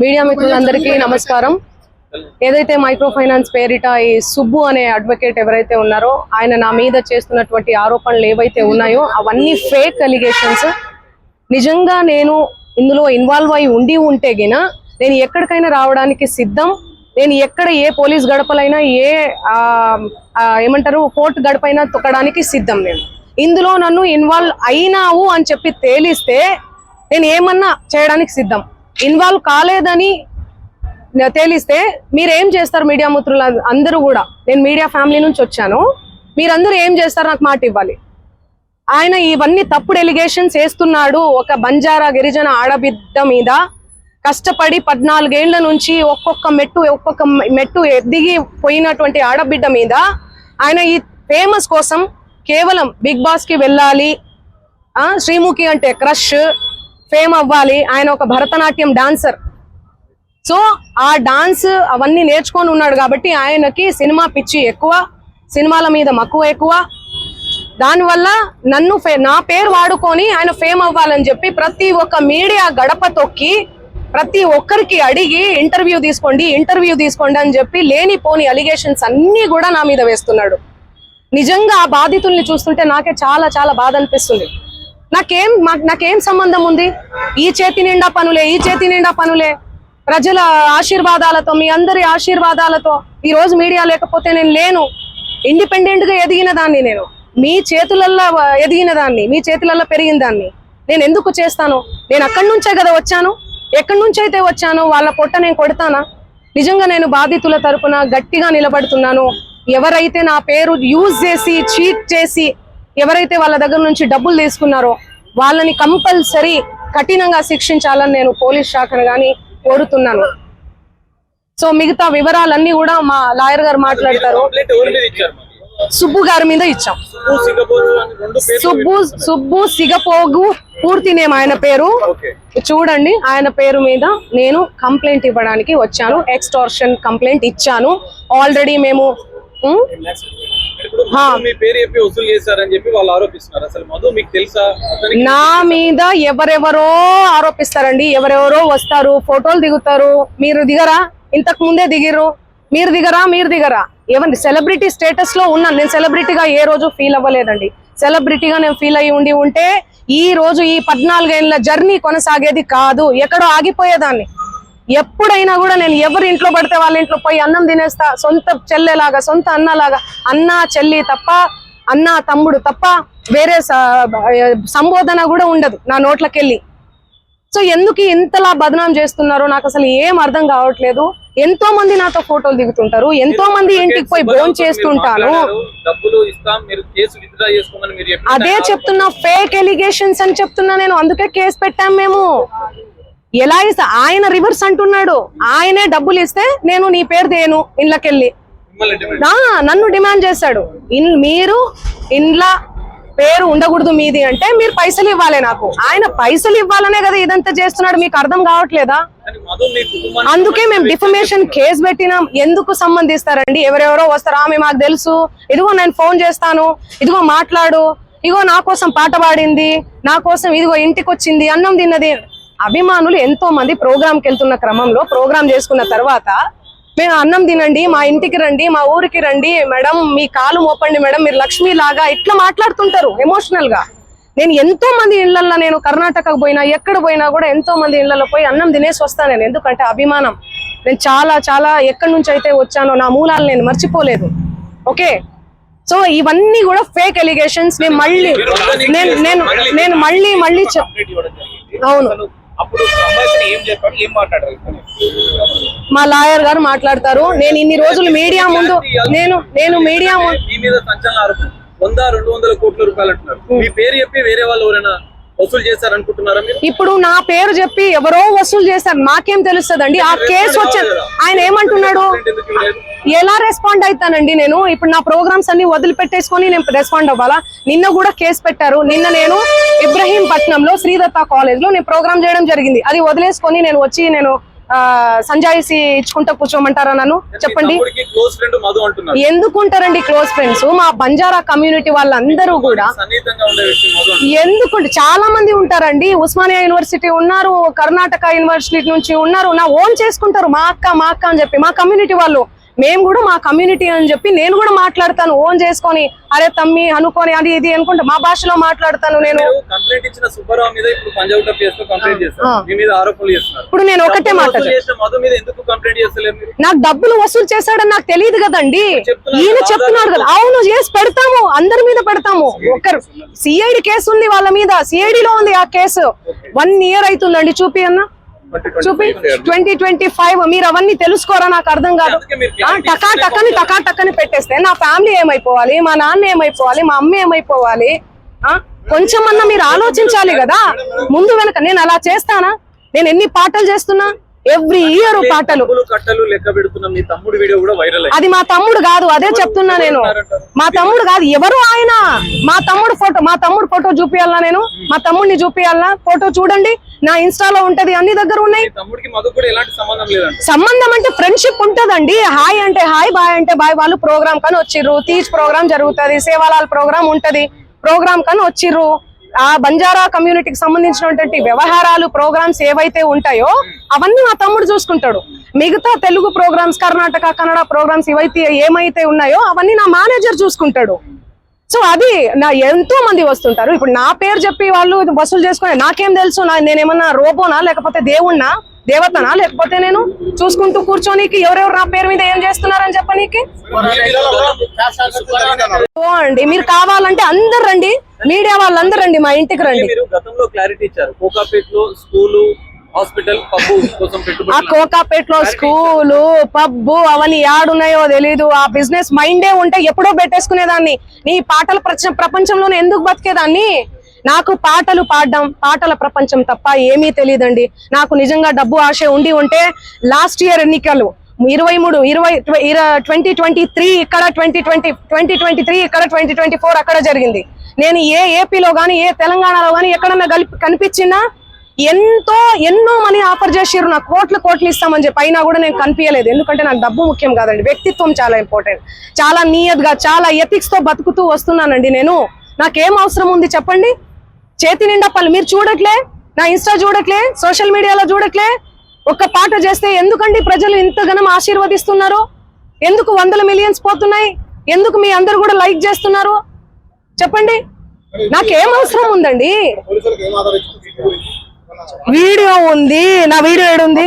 Media మిత్రులందరికీ నమస్కారం. ఏదైతే మైక్రో ఫైనాన్స్ పేరిట ఈ సుబ్బు అనే అడ్వకేట్ ఎవరైతే ఉన్నారో ఆయన నా మీద చేస్తున్నటువంటి ఆరోపణలు ఏవైతే ఉన్నాయో అవన్నీ ఫేక్ అలిగేషన్స్. నిజంగా నేను ఇందులో ఇన్వాల్వ్ అయి ఉంటే గిన నేను ఎక్కడికైనా రావడానికి సిద్ధం. నేను ఎక్కడ ఏ పోలీస్ గడపలైనా ఏమంటారు కోర్టు గడపైనా తొక్కడానికి సిద్ధం. నేను ఇందులో నన్ను ఇన్వాల్వ్ అయినావు అని చెప్పి తేలిస్తే నేను ఏమన్నా చేయడానికి సిద్ధం. ఇన్వాల్వ్ కాలేదని తేలిస్తే మీరేం చేస్తారు? మీడియా మిత్రులు అందరూ కూడా, నేను మీడియా ఫ్యామిలీ నుంచి వచ్చాను, మీరందరూ ఏం చేస్తారు? నాకు మాట ఇవ్వాలి. ఆయన ఇవన్నీ తప్పుడు ఎలిగేషన్స్ వేస్తున్నాడు. ఒక బంజారా గిరిజన ఆడబిడ్డ మీద కష్టపడి 14 ఏళ్ల నుంచి ఒక్కొక్క మెట్టు ఎదిగి పోయినటువంటి ఆడబిడ్డ మీద ఆయన ఈ ఫేమస్ కోసం కేవలం బిగ్ బాస్ కి వెళ్ళాలి, శ్రీముఖి అంటే క్రష్, ఫేమ్ అవ్వాలి. ఆయన ఒక భరతనాట్యం డాన్సర్. సో ఆ డాన్స్ అవన్నీ నేర్చుకొని ఉన్నాడు కాబట్టి ఆయనకి సినిమా పిచ్చి ఎక్కువ, సినిమాల మీద మక్కువ ఎక్కువ. దానివల్ల నా పేరు వాడుకొని ఆయన ఫేమ్ అవ్వాలని చెప్పి ప్రతి ఒక్క మీడియా గడప తొక్కి ప్రతి ఒక్కరికి అడిగి ఇంటర్వ్యూ తీసుకోండి అని చెప్పి లేనిపోని అలిగేషన్స్ అన్ని కూడా నా మీద వేస్తున్నాడు. నిజంగా ఆ బాధితుల్ని చూస్తుంటే నాకే చాలా చాలా బాధ అనిపిస్తుంది. నాకేం సంబంధం ఉంది? ఈ చేతి నిండా పనులే ప్రజల ఆశీర్వాదాలతో, మీ అందరి ఆశీర్వాదాలతో ఈ రోజు మీడియా లేకపోతే నేను లేను. ఇండిపెండెంట్ గా ఎదిగిన దాన్ని, నేను మీ చేతులల్లో ఎదిగిన దాన్ని, మీ చేతులలో పెరిగిన దాన్ని నేను ఎందుకు చేస్తాను? నేను అక్కడి నుంచే కదా వచ్చాను. ఎక్కడి నుంచి అయితే వచ్చాను వాళ్ళ పొట్ట నేను కొడతానా? నిజంగా నేను బాధితుల తరపున గట్టిగా నిలబడుతున్నాను. ఎవరైతే నా పేరు యూజ్ చేసి చీట్ చేసి ఎవరైతే వాళ్ళ దగ్గర నుంచి డబ్బులు తీసుకున్నారో వాళ్ళని కంపల్సరీ కఠినంగా శిక్షించాలని నేను పోలీస్ శాఖను కానీ కోరుతున్నాను. సో మిగతా వివరాలన్నీ కూడా మా లాయర్ గారు మాట్లాడతారు. సుబ్బు గారి మీద ఇచ్చాం. సుబ్బు సిగపోగు పూర్తి నేమ్ ఆయన పేరు. చూడండి, ఆయన పేరు మీద నేను కంప్లైంట్ ఇవ్వడానికి వచ్చాను. ఎక్స్టార్షన్ కంప్లైంట్ ఇచ్చాను ఆల్రెడీ. మేము నా మీద ఎవరెవరో ఆరోపిస్తారండి. ఎవరెవరో వస్తారు, ఫోటోలు దిగుతారు. మీరు దిగరా? ఇంతకు ముందే దిగిర్రు. మీరు దిగరా? ఎవరి సెలబ్రిటీ స్టేటస్ లో ఉన్నాను. నేను సెలబ్రిటీగా ఏ రోజు ఫీల్ అవ్వలేదండి. సెలబ్రిటీగా నేను ఫీల్ అయ్యి ఉంటే ఈ రోజు ఈ 14 ఏళ్ల జర్నీ కొనసాగేది కాదు, ఎక్కడో ఆగిపోయేదాన్ని. ఎప్పుడైనా కూడా నేను ఎవరి ఇంట్లో పడితే వాళ్ళ ఇంట్లో పోయి అన్నం తినేస్తా. సొంత చెల్లెలాగా, సొంత అన్నలాగా, అన్న చెల్లి తప్ప, అన్న తమ్ముడు తప్ప వేరే సంబోధన కూడా ఉండదు నా నోట్లకెళ్ళి. సో ఎందుకు ఇంతలా బదనాం చేస్తున్నారో నాకు అసలు ఏం అర్థం కావట్లేదు. ఎంతో మంది నాతో ఫోటోలు దిగుతుంటారు, ఎంతో మంది ఇంటికి పోయి ఫోన్ చేస్తుంటాను. అదే చెప్తున్నా, ఫేక్ ఎలిగేషన్స్ అని చెప్తున్నా నేను. అందుకే కేసు పెట్టాం మేము. ఎలా ఇస్తా? ఆయన రివర్స్ అంటున్నాడు. ఆయనే డబ్బులు ఇస్తే నేను నీ పేరు దేను ఇండ్లకెళ్ళి నన్ను డిమాండ్ చేశాడు. మీరు ఇండ్ల పేరు ఉండకూడదు మీది అంటే మీరు పైసలు ఇవ్వాలి నాకు. ఆయన పైసలు ఇవ్వాలనే కదా ఇదంతా చేస్తున్నాడు. మీకు అర్థం కావట్లేదా? అందుకే మేము డిఫమేషన్ కేసు పెట్టినాం. ఎందుకు సంబంధిస్తారండి? ఎవరెవరో వస్తారు, ఆమె మాకు తెలుసు, ఇదిగో నేను ఫోన్ చేస్తాను, ఇదిగో మాట్లాడు, ఇదిగో నా కోసం పాట పాడింది, నా కోసం ఇదిగో ఇంటికి వచ్చింది, అన్నం తిన్నది. అభిమానులు ఎంతో మంది ప్రోగ్రామ్కి వెళ్తున్న క్రమంలో ప్రోగ్రామ్ చేసుకున్న తర్వాత మేము అన్నం తినండి, మా ఇంటికి రండి, మా ఊరికి రండి మేడం, మీ కాలు మోపండి మేడం, మీరు లక్ష్మి లాగా ఇట్లా మాట్లాడుతుంటారు ఎమోషనల్ గా. నేను ఎంతో మంది ఇళ్లలో, నేను కర్ణాటకకు పోయినా ఎక్కడ పోయినా కూడా ఎంతో మంది ఇళ్లలో పోయి అన్నం తినేసి వస్తాను నేను. ఎందుకంటే అభిమానం. నేను చాలా చాలా ఎక్కడి నుంచి అయితే వచ్చానో నా మూలాలు నేను మర్చిపోలేదు. ఓకే, సో ఇవన్నీ కూడా ఫేక్ ఎలిగేషన్స్. నేను మళ్ళీ అవును, మా లాయర్ గారు మాట్లాడతారు. నేను ఇన్ని రోజులు మీడియా ముందు నేను మీడియా 100-200 కోట్ల రూపాయలు అంటున్నారు. మీ పేరు చెప్పి వేరే వాళ్ళు ఎవరైనా వసూలు చేశారనుకుంటున్నారా? ఇప్పుడు నా పేరు చెప్పి ఎవరో వసూలు చేశారు, నాకేం తెలుస్తుందండి? ఆ కేసు వచ్చాను. ఆయన ఏమంటున్నాడు? ఎలా రెస్పాండ్ అవుతానండి నేను? ఇప్పుడు నా ప్రోగ్రామ్స్ అన్ని వదిలిపెట్టేసుకొని నేను రెస్పాండ్ అవ్వాలా? నిన్న కూడా కేసు పెట్టారు. నిన్న నేను ఇబ్రహీంపట్నంలో శ్రీదత్త కాలేజ్ లో నేను ప్రోగ్రామ్ చేయడం జరిగింది. అది వదిలేసుకొని నేను వచ్చి నేను సంజాయిసి ఇచ్చుకుంటా కూర్చోమంటారా నన్ను? చెప్పండి. క్లోజ్ ఫ్రెండ్ మధు అంటున్నారు. ఎందుకుంటారండి క్లోజ్ ఫ్రెండ్స్? మా బంజారా కమ్యూనిటీ వాళ్ళందరూ కూడా సన్నిహితంగా ఉండే వ్యక్తి మధు అంటున్నారు. ఎందుకుంటే చాలా మంది ఉంటారండి. ఉస్మానియా యూనివర్సిటీ ఉన్నారు, కర్ణాటక యూనివర్సిటీ నుంచి ఉన్నారు. నా ఓన్ చేసుకుంటారు, మా అక్క అని చెప్పి. మా కమ్యూనిటీ వాళ్ళు, మేము కూడా మా కమ్యూనిటీ అని చెప్పి నేను కూడా మాట్లాడతాను ఓన్ చేసుకొని. అరే తమ్మి అనుకొని అది ఇది అనుకుంటే మా భాషలో మాట్లాడతాను నేను. కంప్లైంట్ ఇచ్చిన సుబ్బారావు మీద ఇప్పుడు పంజాబ్ కేసులో కంప్లైంట్ చేస్తారు, మీ మీద ఆరోపణలు చేస్తున్నారు. ఇప్పుడు నేను ఒకటే మాట, మధు మీద ఎందుకు కంప్లైంట్ చేస్తలేరు మీరు? నాకు డబ్బులు వసూలు చేశాడని నాకు తెలియదు కదండి. ఈయన చెప్తున్నాడు కదా. అవును, చేసి పెడతాము, అందరి మీద పెడతాము. ఒకరు సిఐడి కేసు ఉంది వాళ్ళ మీద, సిఐడిలో ఉంది ఆ కేసు. 1 year అవుతుందండి. చూపి అన్న, చూపి. 2025. మీరు అవన్నీ తెలుసుకోరా? నాకు అర్థం కాదు. టకాటక్కని పెట్టేస్తే నా ఫ్యామిలీ ఏమైపోవాలి, మా నాన్న ఏమైపోవాలి, మా అమ్మ ఏమైపోవాలి? కొంచెమన్నా మీరు ఆలోచించాలి కదా ముందు వెనక. నేను అలా చేస్తానా? నేను ఎన్ని పాటలు చేస్తున్నా, ఎవ్రీ ఇయర్ పాటలు. కట్టలు లెక్క పెడుతున్నా. మీ తమ్ముడు వీడియో కూడా వైరల్ అయ్యింది. అది మా తమ్ముడు కాదు, అదే చెప్తున్నా నేను. మా తమ్ముడు కాదు. ఎవరు ఆయన? మా తమ్ముడు ఫోటో చూపియాలనా నేను? మా తమ్ముడిని చూపియాలనా? ఫోటో చూడండి, నా ఇన్స్టాలో ఉంటది, అన్ని దగ్గర ఉన్నాయి. తమ్ముడికి మధు కూడా ఎలాంటి సంబంధం లేదండి. సంబంధం అంటే ఫ్రెండ్షిప్ ఉంటదండి. హాయ్ అంటే హాయ్, బాయ్ అంటే బాయ్. వాళ్ళు ప్రోగ్రామ్ కని వచ్చిర్రు, తీజ్ ప్రోగ్రామ్ జరుగుతుంది, సేవాలాల్ ప్రోగ్రామ్ ఉంటది, ప్రోగ్రామ్ కని వచ్చిర్రు. ఆ బంజారా కమ్యూనిటీకి సంబంధించినటువంటి వ్యవహారాలు, ప్రోగ్రామ్స్ ఏవైతే ఉంటాయో అవన్నీ మా తమ్ముడు చూసుకుంటాడు. మిగతా తెలుగు ప్రోగ్రామ్స్, కర్ణాటక కన్నడ ప్రోగ్రామ్స్ ఏమైతే ఉన్నాయో అవన్నీ నా మేనేజర్ చూసుకుంటాడు. సో అది నా ఎంతో మంది వస్తుంటారు. ఇప్పుడు నా పేరు చెప్పి వాళ్ళు వసూలు చేసుకునే నాకేం తెలుసు? నేనేమన్నా రోబోనా, లేకపోతే దేవుణ్ణా, దేవతనా? లేకపోతే నేను చూసుకుంటూ కూర్చోనికి ఎవరెవరు నా పేరు మీద ఏం చేస్తున్నారని చెప్పనీకి? అండి మీరు కావాలంటే అందరు రండి, మీడియా వాళ్ళందరూ రండి, మా ఇంటికి రండి. మీరు గతంలో క్లారిటీ ఇచ్చారు, కోకాపేటలో స్కూలు, హాస్పిటల్, పబ్బు కోసం పెట్టుబడి. ఆ కోకాపేటలో స్కూలు, పబ్బు అవన్నీ యాడున్నాయో తెలీదు. ఆ బిజినెస్ మైండే ఉంటే ఎప్పుడో పెట్టేసుకునేదాన్ని. నీ పాటల ప్రపంచంలోనే ఎందుకు బతికేదాన్ని? నాకు పాటలు పాడడం, పాటల ప్రపంచం తప్ప ఏమీ తెలియదండి. నాకు నిజంగా డబ్బు ఆశ ఉంటే లాస్ట్ ఇయర్ ఎన్నికలు 2023 ఇక్కడ, 2023 ఇక్కడ, 2024 అక్కడ జరిగింది. నేను ఏ ఏపీలో గానీ, ఏ తెలంగాణలో గానీ ఎక్కడన్నా కనిపించినా ఎన్నో మనీ ఆఫర్ చేసిర్రు, నాకు కోట్లు ఇస్తామని చెప్పి. అయినా కూడా నేను కనిపించలేదు. ఎందుకంటే నాకు డబ్బు ముఖ్యం కాదండి, వ్యక్తిత్వం చాలా ఇంపార్టెంట్. చాలా నియత్గా, చాలా ఎథిక్స్ తో బతుకుతూ వస్తున్నానండి నేను. నాకేం అవసరం ఉంది చెప్పండి? చేతి నిండా పళ్ళు. మీరు చూడట్లే, నా ఇన్స్టా చూడట్లే, సోషల్ మీడియాలో చూడట్లే. ఒక్క పాట చేస్తే ఎందుకండి ప్రజలు ఇంతగానం ఆశీర్వదిస్తున్నారు? ఎందుకు 100 millions పోతున్నాయి? ఎందుకు మీ అందరు కూడా లైక్ చేస్తున్నారు? చెప్పండి. నాకేం అవసరం ఉందండి? వీడియో ఉంది, నా వీడియో ఏడుంది?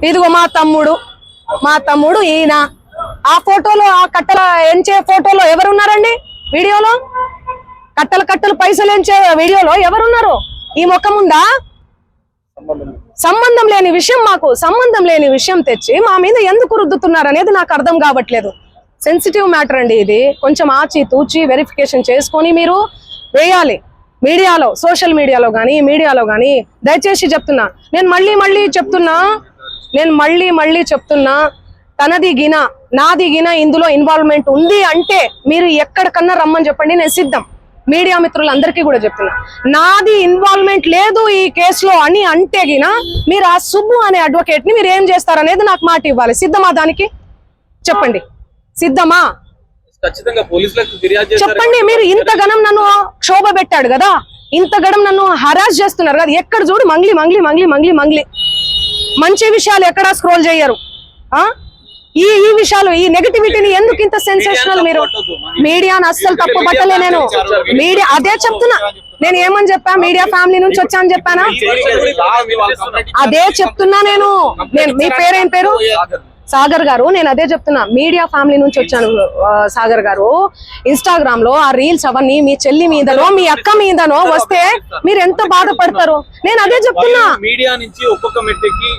ఇదిగో మా తమ్ముడు ఈయన. ఆ ఫోటోలో, ఆ కట్టల ఎంచే ఫోటోలో ఎవరున్నారండి? వీడియోలో కట్టలు పైసలు ఎంచే వీడియోలో ఎవరున్నారు? ఈ ముఖం ఉందా? సంబంధం లేని విషయం, మాకు సంబంధం లేని విషయం తెచ్చి మా మీద ఎందుకు రుద్దుతున్నారు అనేది నాకు అర్థం కావట్లేదు. సెన్సిటివ్ మ్యాటర్ అండి ఇది. కొంచెం ఆచి తూచి వెరిఫికేషన్ చేసుకొని మీరు వేయాలి మీడియాలో, సోషల్ మీడియాలో కానీ, మీడియాలో కానీ. దయచేసి చెప్తున్నా, నేను మళ్ళీ చెప్తున్నా, తనది గిన నాది గిన ఇందులో ఇన్వాల్వ్మెంట్ ఉంది అంటే మీరు ఎక్కడికన్నా రమ్మని చెప్పండి, నేను సిద్ధం. మీడియా మిత్రులందరికీ కూడా చెప్తున్నా, నాది ఇన్వాల్వ్మెంట్ లేదు ఈ కేసులో అని అంటే గిన మీరు ఆ సుబ్బు అనే అడ్వకేట్ ని మీరు ఏం చేస్తారనేది నాకు మాట ఇవ్వాలి. సిద్ధమా? దానికి చెప్పండి, సిద్ధమా? చెప్పండి. మీరు ఇంతగనం నన్ను క్షోభ పెట్టాడు కదా, ఇంతగనం నన్ను హరాస్ చేస్తున్నారు కదా, ఎక్కడ చూడు మంగ్లీ. మంచి విషయాలు ఎక్కడా స్క్రోల్ చేయరు. ఈ విషయాలు, ఈ నెగటివిటీని ఎందుకు ఇంత సెన్సేషనల్? మీరు మీడియాను అస్సలు తప్పు పట్టలే నేను. మీడియా అదే చెప్తున్నా. నేను ఏమని చెప్పా? మీడియా ఫ్యామిలీ నుంచి వచ్చా అని చెప్పానా? అదే చెప్తున్నా నేను. మీ పేరేం పేరు? సాగర్ గారు. నేను అదే చెప్తున్నా, మీడియా ఫ్యామిలీ నుంచి వచ్చాను సాగర్ గారు. ఇన్స్టాగ్రామ్ లో ఆ రీల్స్ అవన్నీ మీ చెల్లి మీదనో, మీ అక్క మీదనో వస్తే మీరు ఎంత బాధపడతారు? నేను అదే చెప్తున్నా. మీడియా నుంచి ఒక్కొక్క మెట్టుకి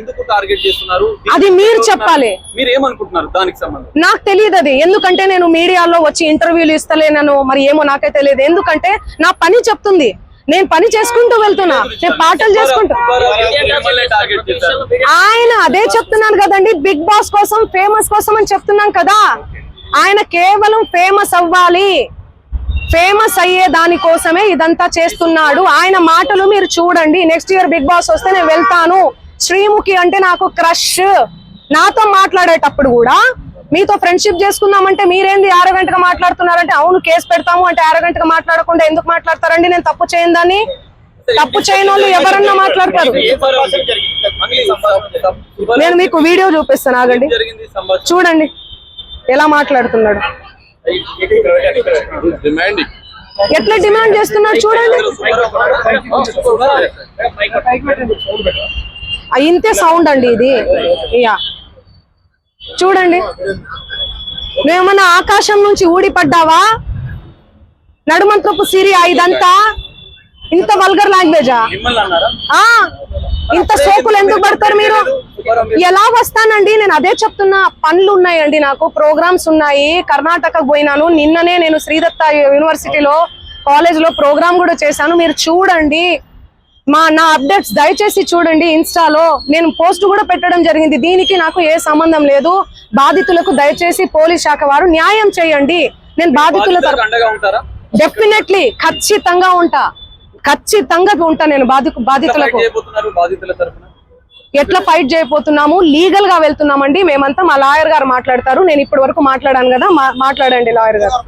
ఎందుకు టార్గెట్ చేస్తున్నారు? అది మీరు చెప్పాలి. మీరు ఏమనుకుంటున్నారు దానికి సంబంధం? నాకు తెలియదు అది. ఎందుకంటే నేను మీడియాలో వచ్చి ఇంటర్వ్యూలు ఇస్తలేనను, మరి ఏమో నాకే తెలియదు. ఎందుకంటే నా పని చెప్తుంది, నేను పని చేసుకుంటూ వెళ్తున్నా, నేను పాటలు చేసుకుంటా. ఆయన అదే చెప్తున్నాను కదండి, బిగ్ బాస్ కోసం, ఫేమస్ కోసం అని చెప్తున్నాం కదా. ఆయన కేవలం ఫేమస్ అవ్వాలి, ఫేమస్ అయ్యే దానికోసమే ఇదంతా చేస్తున్నాడు. ఆయన మాటలు మీరు చూడండి. నెక్స్ట్ ఇయర్ బిగ్ బాస్ వస్తే నేను వెళ్తాను. శ్రీముఖి అంటే నాకు క్రష్. నాతో మాట్లాడేటప్పుడు కూడా మీతో ఫ్రెండ్షిప్ చేసుకుందామంటే మీరేంది ఆరగంటగా మాట్లాడుతున్నారంటే, అవును కేసు పెడతాము అంటే ఆరగంటగా మాట్లాడకుండా ఎందుకు మాట్లాడతారండి? నేను తప్పు చేయని తప్పు చేయని వాళ్ళు ఎవరన్నా మాట్లాడతారు. నేను మీకు వీడియో చూపిస్తాను, ఆగండి, జరిగింది సంభాషణ చూడండి ఎలా మాట్లాడుతున్నాడు, ఎట్లా డిమాండ్ చేస్తున్నాడు చూడండి. ఇంతే సౌండ్ అండి ఇది. యా చూడండి, నువ్వేమన్నా ఆకాశం నుంచి ఊడిపడ్డావా? నడుమంత్రపు సిరియా ఇదంతా ఇంత వల్గర్ లాంగ్వేజా? మిమ్మల్ని అన్నారా? ఇంత సోకులు ఎందుకు పడతారు మీరు? ఎలా వస్తానండి? నేను అదే చెప్తున్నా, పనులు ఉన్నాయండి, నాకు ప్రోగ్రామ్స్ ఉన్నాయి. కర్ణాటకకు పోయినాను నిన్ననే. నేను శ్రీదత్త యూనివర్సిటీలో కాలేజ్ లో ప్రోగ్రామ్ కూడా చేశాను. మీరు చూడండి నా అప్డేట్స్ దయచేసి చూడండి. ఇన్స్టాలో నేను పోస్ట్ కూడా పెట్టడం జరిగింది. దీనికి నాకు ఏ సంబంధం లేదు. బాధితులకు దయచేసి పోలీస్ శాఖ వారు న్యాయం చేయండి. నేను బాధితుల అండగా ఉంటారా? డెఫినెట్లీ ఖచ్చితంగా ఉంటా నేను బాధితులకు. బాధితుల తరపున ఎట్లా ఫైట్ చేయబోతున్నాము? లీగల్ గా వెళ్తున్నామండి మేమంతా. మా లాయర్ గారు మాట్లాడతారు. నేను ఇప్పటి వరకు మాట్లాడాను కదా, మాట్లాడండి లాయర్ గారు.